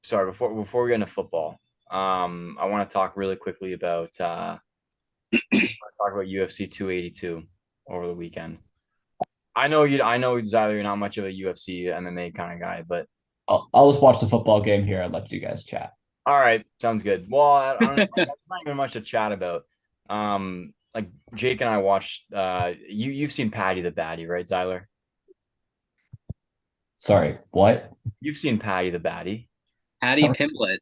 sorry, before we get into football, I want to talk really quickly about UFC 282 over the weekend. I know Zyler, you're not much of a UFC MMA kind of guy, but I'll just watch the football game here and let you guys chat. all right, sounds good. Well, there's not even much to chat about. Like Jake and I watched. You've seen Paddy the Baddy, right, Zyler? Sorry, what? You've seen Paddy the Baddy, Paddy Pimblett.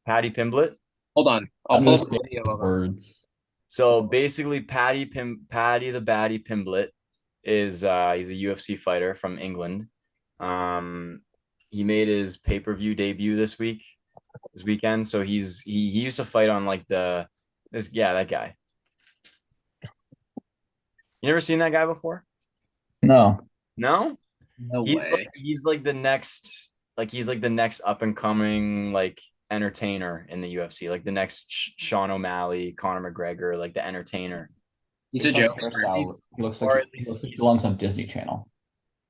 Paddy Pimblett. Hold on. I'll pull up a Understand video these of him. words. So basically, Paddy the Baddy Pimblett is he's a UFC fighter from England. He made his pay-per-view debut this weekend. So he used to fight on like that guy. You never seen that guy before? No. No? No He's way. he's like the next up and coming like entertainer in the UFC, like the next Sean O'Malley, Conor McGregor, like the entertainer. He's a Based on his joke. hairstyle, he looks like Or at he least looks like he he's belongs on Disney Channel.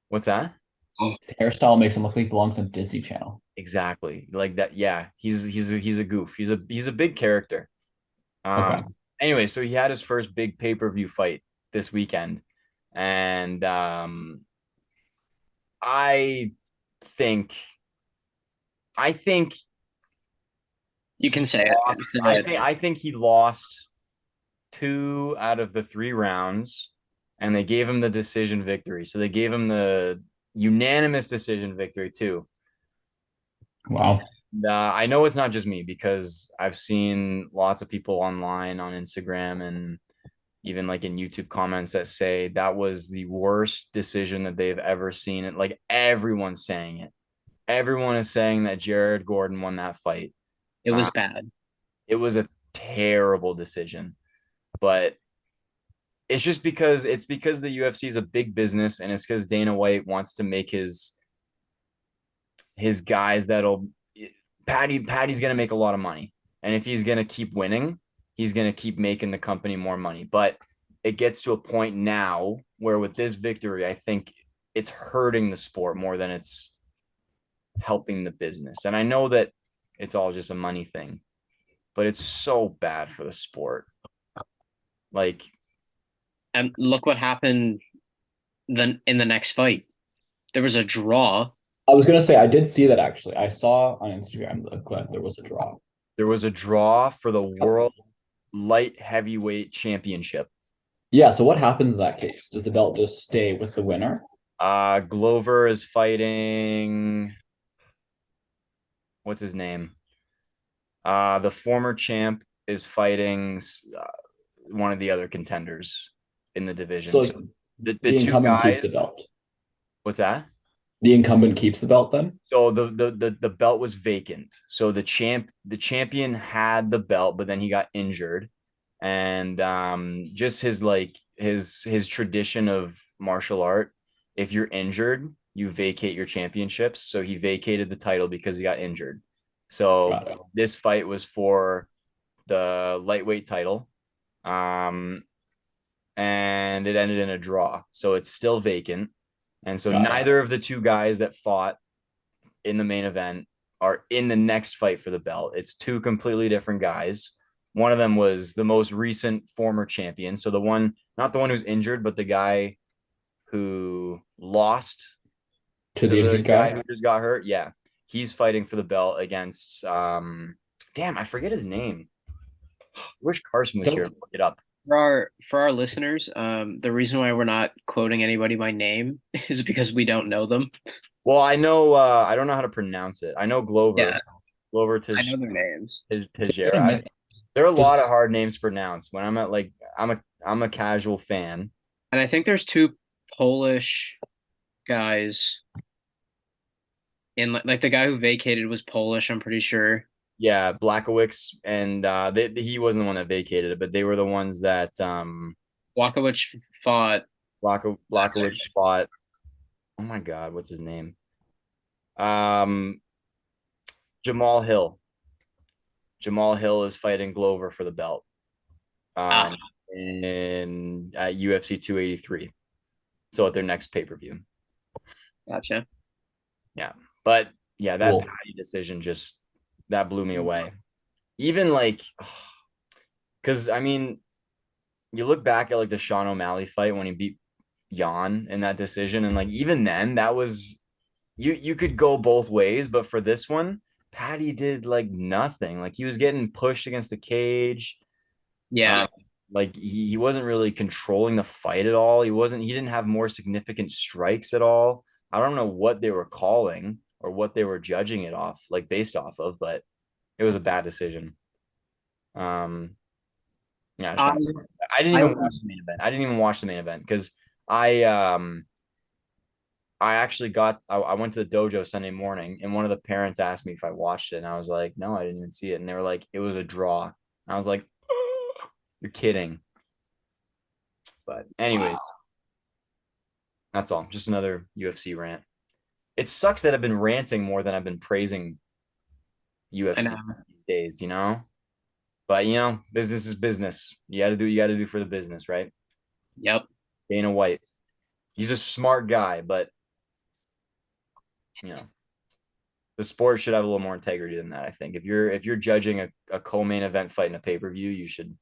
what's that? His hairstyle makes him look like he belongs on Disney Channel. Exactly. Like that. Yeah. He's a goof. He's a big character. Okay. Anyway, so he had his first big pay-per-view fight this weekend. And I think I think You can say it. lost. Say it. I think he lost two out of the three rounds, and they gave him the decision victory. So they gave him the unanimous decision victory too. Wow. I know it's not just me because I've seen lots of people online on Instagram and even like in YouTube comments that say that was the worst decision that they've ever seen. It like everyone's saying it. Everyone is saying that Jared Gordon won that fight. It Uh, was bad. it was a terrible decision, but it's because the UFC is a big business, and it's because Dana White wants to make his guys that'll Paddy's gonna make a lot of money, and if he's gonna keep winning, he's gonna keep making the company more money. But it gets to a point now where with this victory, I think it's hurting the sport more than it's helping the business. And I know that it's all just a money thing, but it's so bad for the sport. Like, And look what happened then in the next fight. There was a draw. I was gonna say I did see that actually. I saw on Instagram that there was a draw. there was a draw for the world light heavyweight championship. Yeah, so what happens in that case? Does the belt just stay with the winner? Glover is fighting. What's his name? The former champ is fighting one of the other contenders in the division. So So like the the two incumbent keeps the guys. belt. What's that? The incumbent keeps the belt then? So the belt was vacant. So the champion had the belt, but then he got injured, and just his tradition of martial art. If you're injured, you vacate your championships. So he vacated the title because he got injured. So Got it. this fight was for the lightweight title, um, and it ended in a draw. So it's still vacant. And so Got it. neither of the two guys that fought in the main event are in the next fight for the belt. It's two completely different guys. One of them was the most recent former champion. So the one, not the one who's injured, but the guy who lost To to the the injured guy guy? who just got hurt. Yeah. He's fighting for the belt against damn, I forget his name. I wish Carson was here to Don't look it up. For our listeners, the reason why we're not quoting anybody by name is because we don't know them. Well, I don't know how to pronounce it. I know Yeah, Glover I know their names. just get a Tejera. minute. There are a Just lot of hard names to pronounce. When I'm at like I'm a casual fan. And I think there's two Polish guys in like the guy who vacated was Polish, I'm pretty sure. Yeah, Blackowicz and he wasn't the one that vacated it, but they were the ones that Wakowicz fought Blackowicz fought. Oh my God, what's his name? Um, Jamal Hill. Jamal Hill is fighting Glover for the belt. ah, In at UFC 283. So at their next pay per view. gotcha. Yeah, but yeah, that cool. Patty decision just that blew me away. Even like, because I mean, you look back at like the Sean O'Malley fight when he beat Jan in that decision, and like even then, that was you could go both ways, but for this one, Paddy did like nothing. Like he was getting pushed against the cage. Yeah. Um, like he wasn't really controlling the fight at all. He didn't have more significant strikes at all. I don't know what they were calling or what they were judging it off, like based off of, but it was a bad decision. Um, yeah, I I didn't I even watch the main event. I didn't even watch the main event because I I actually I went to the dojo Sunday morning and one of the parents asked me if I watched it and I was like, no, I didn't even see it. And they were like, it was a draw. I was like, you're kidding. But anyways, Wow. that's all. Just another UFC rant. It sucks that I've been ranting more than I've been praising know. UFC these days, you know? But you know, business is business. You gotta do for the business, right? Yep. Dana White. He's a smart guy, but you know, the sport should have a little more integrity than that. I think if you're judging a co-main event fight in a pay-per-view, you should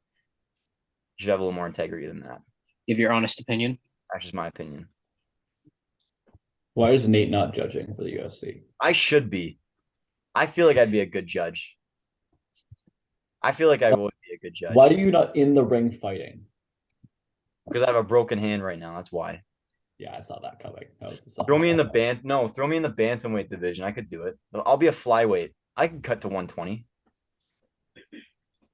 have a little more integrity than that. Give your honest opinion. That's just my opinion. Why is Nate not judging for the UFC? I should be. I feel like I'd be a good judge. I feel like I would be a good Why judge are you not in the ring fighting? because I have a broken hand right now. That's why. Yeah, I saw that coming. That was the Throw song. me in the band. No, throw me in the bantamweight division. I could do it. I'll be a flyweight. I can cut to 120.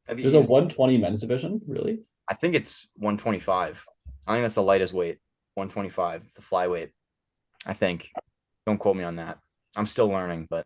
That'd be There's a easy. 120 men's division, really? I think it's 125. I think that's the lightest weight. 125. It's the flyweight. I think. Don't quote me on that. I'm still learning, but